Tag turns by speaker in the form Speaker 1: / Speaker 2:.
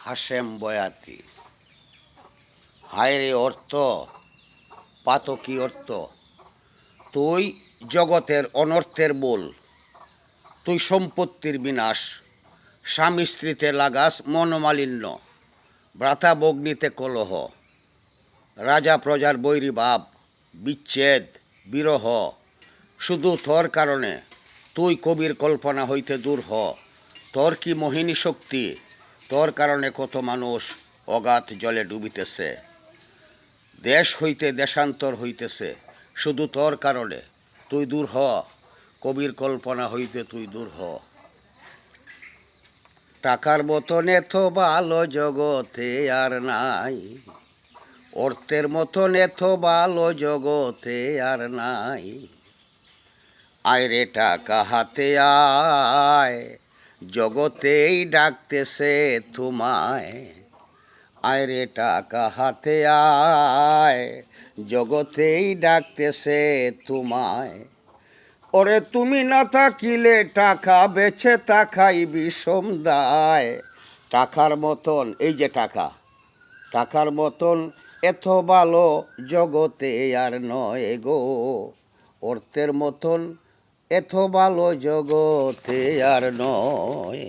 Speaker 1: হাশেম বয়াতি। হায় রে অর্থ, পাতকী অর্থ, তুই জগতের অনর্থের বল, তুই সম্পত্তির বিনাশ, স্বামী স্ত্রীতে লাগাস মনোমালিন্য, ভ্রাতা বগ্নিতে কলহ, রাজা প্রজার বৈরী ভাব, বিচ্ছেদ, বিরহ, শুধু তোর কারণে তুই কবির কল্পনা হইতে দূর হ। তোর কি মোহিনী শক্তি, তোর কারণে কত মানুষ অগাধ জলে ডুবিতেছে, দেশ হইতে দেশান্তর হইতেছে, শুধু তোর কারণে তুই দূর হ, কবির কল্পনা হইতে তুই দূর হ। টাকার মতন এত ভালো জগতে আর নাই, অর্থের মতন এত ভালো জগতে আর নাই। আয় রে টাকা হাতে আয়, জগতেই ডাকতেছে তোমায়। আয় রে টাকা হাতে আয়, জগতেই ডাকতেছে তোমায়। ওরে তুমি না থাকিলে টাকা বেছে তাকাই বিষম দায়। টাকার মতন, এই যে টাকা, টাকার মতন এত ভালো জগতে আর নয় গো, অর্থের মতন এত ভালো জগতে আর নয়।